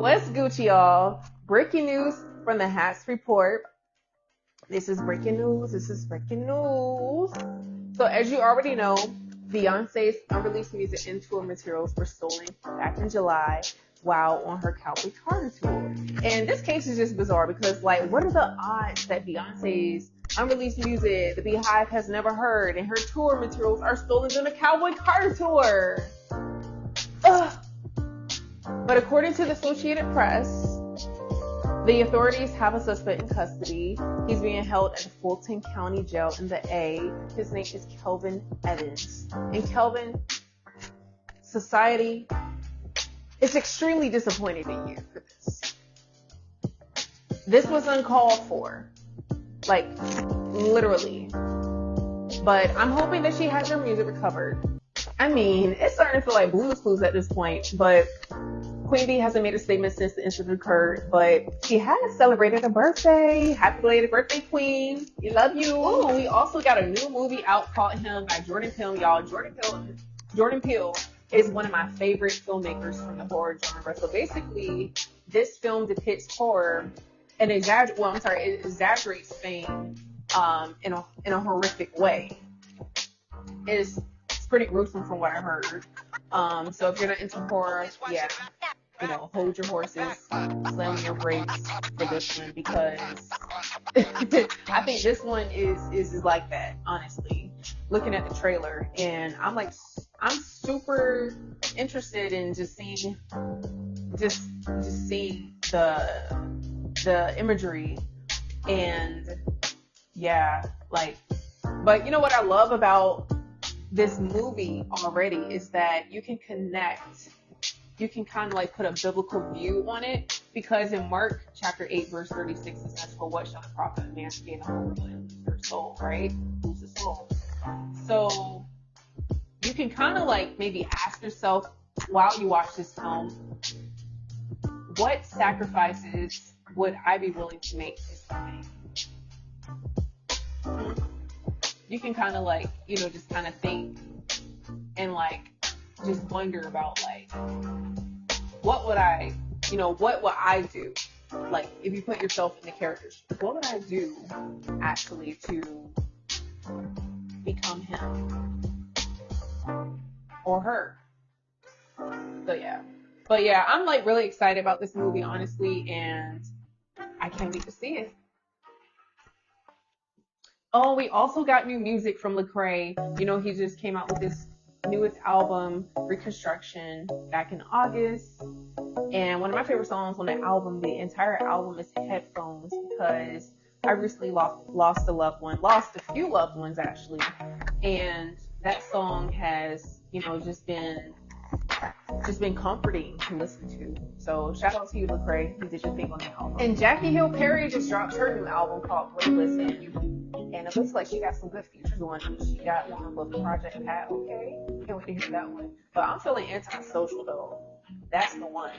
What's Gucci, y'all? Breaking news from the Hats Report. This is breaking news. So as you already know, Beyonce's unreleased music and tour materials were stolen back in July while on her Cowboy Carter tour. And this case is just bizarre because, like, what are the odds that Beyonce's unreleased music the BeyHive has never heard and her tour materials are stolen during the Cowboy Carter tour? Ugh. But according to the Associated Press, the authorities have a suspect in custody. He's being held at the Fulton County Jail in the A. His name is Kelvin Evans. And Kelvin, society is extremely disappointed in you for this. This was uncalled for. Like, literally. But I'm hoping that she has her music recovered. I mean, it's starting to feel like Blue's Clues at this point, but Queen Bey hasn't made a statement since the incident occurred, but she has celebrated her birthday. Happy belated birthday, Queen. We love you. Oh, we also got a new movie out called Him by Jordan Peele, y'all. Jordan Peele is one of my favorite filmmakers from the horror genre. So basically, this film depicts horror and it exaggerates fame in a horrific way. It's pretty gruesome from what I heard. So if you're not into horror, yeah, hold your horses, slam your brakes for this one because I think this one is like that, honestly. Looking at the trailer, and I'm super interested in just seeing the imagery, and yeah, like, but you know what I love about this movie already is that you can kind of like put a biblical view on it, because in Mark chapter 8 verse 36 it says, "For what shall it profit a man to gain the whole world and lose their soul?" Right? Lose the soul. So you can kind of like maybe ask yourself while you watch this film, what sacrifices would I be willing to make this time? You can kind of like, just kind of think and like just wonder about like, what would I do? Like, if you put yourself in the characters, what would I do actually to become him or her? So yeah. But yeah, I'm like really excited about this movie, honestly, and I can't wait to see it. Oh, we also got new music from Lecrae. He just came out with his newest album, Reconstruction, back in August. And one of my favorite songs on the album, the entire album, is Headphones, because I recently lost a few loved ones actually. And that song has, just been comforting to listen to. So shout out to you, Lecrae. You did your thing on the album. And Jackie Hill Perry just dropped her new album called Blameless, and it looks like she got some good features on it. She got one with Project Pat. Okay, can't wait to hear that one. But I'm feeling antisocial though. That's the one.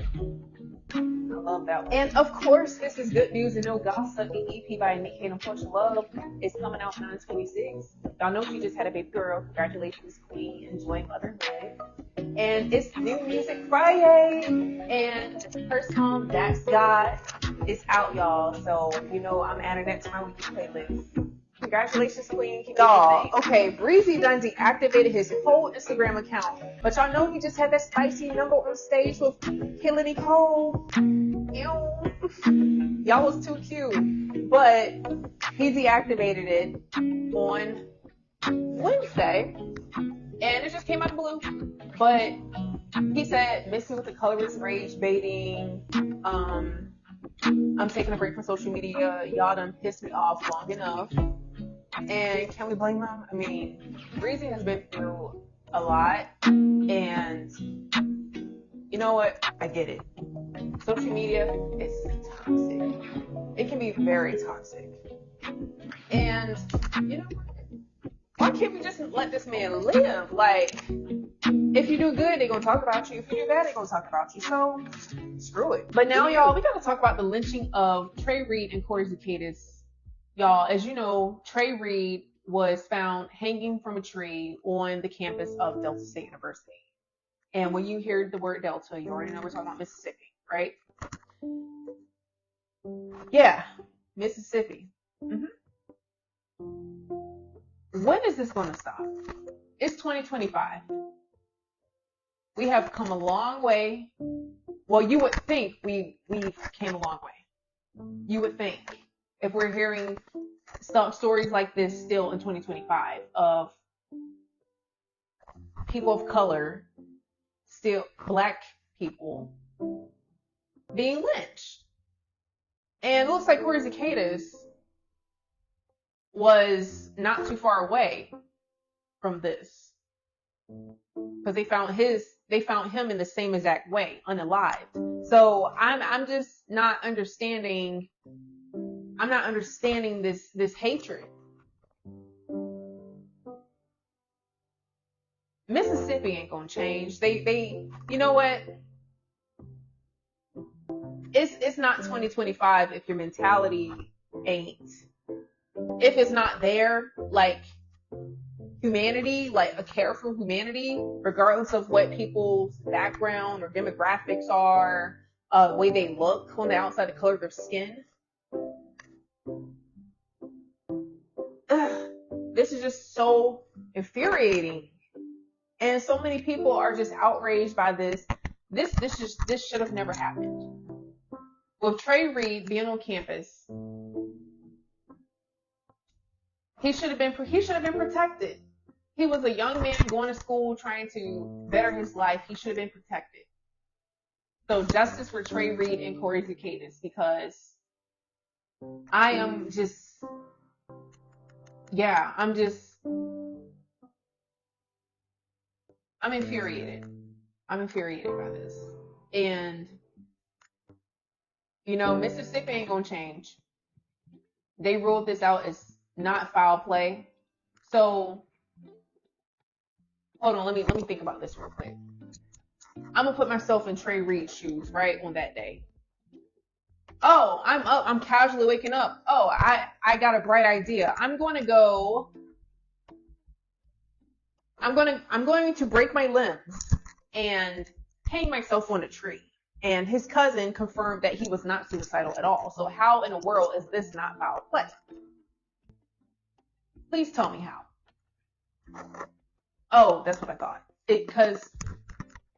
I love that one. And of course, this is good news and no gossip. The EP by Anike Porsha Love is coming out 9/26. Y'all know she just had a baby girl. Congratulations, Queen. Enjoy motherhood. And it's new music FriYAY, and her song That's God is out, y'all. So I'm adding that to my weekly playlist. Congratulations, Queen. Y'all, okay, Breezy done deactivated his whole Instagram account, but y'all know he just had that spicy number on stage with Hillary Cole. Y'all was too cute, but he deactivated it on Wednesday, and it just came out of the blue. But he said, missing with the colorist rage baiting, I'm taking a break from social media, y'all done pissed me off long enough. And can we blame him? I mean, Breezy has been through a lot, and you know what? I get it. Social media is toxic. It can be very toxic. And you know what? Why can't we just let this man live? Like, if you do good, they're going to talk about you. If you do bad, they're going to talk about you. So, screw it. But now, y'all, we got to talk about the lynching of Trey Reed and Corey Zukatis. Y'all, as you know, Trey Reed was found hanging from a tree on the campus of Delta State University. And when you hear the word Delta, you already know we're talking about Mississippi, right? Yeah, Mississippi. hmm When is this going to stop? It's 2025. We have come a long way. Well, you would think we've came a long way. You would think if we're hearing stories like this still in 2025 of people of color, still black people being lynched. And it looks like Corey Zukatis was not too far away from this, because they found him in the same exact way, unalived. So I'm just not understanding. I'm not understanding this hatred. Mississippi ain't gonna change. They you know what? It's not 2025 if your mentality ain't, if it's not there, like humanity, like a care for humanity, regardless of what people's background or demographics are, the way they look on the outside, the color of their skin. This is just so infuriating. And so many people are just outraged by this. This should have never happened. With Trey Reed being on campus, he should have been protected. He was a young man going to school trying to better his life. He should have been protected. So justice for Trey Reed and Corey Zukatis, because I am just, yeah, I'm infuriated. I'm infuriated by this. And, you know, Mississippi ain't gonna change. They ruled this out as not foul play. So, hold on, let me think about this real quick. I'm gonna put myself in Trey Reed's shoes, right, on that day. Oh, I'm up. I'm casually waking up. Oh, I got a bright idea. I'm going to break my limbs and hang myself on a tree. And his cousin confirmed that he was not suicidal at all. So how in the world is this not foul play? Please tell me how. Oh, that's what I thought.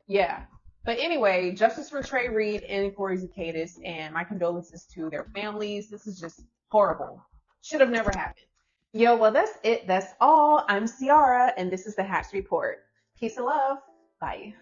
Yeah. But anyway, justice for Trey Reed and Corey Zukatis, and my condolences to their families. This is just horrible. Should have never happened. Yo, well, that's it. That's all. I'm Ciara, and this is the Hatch Report. Peace and love. Bye.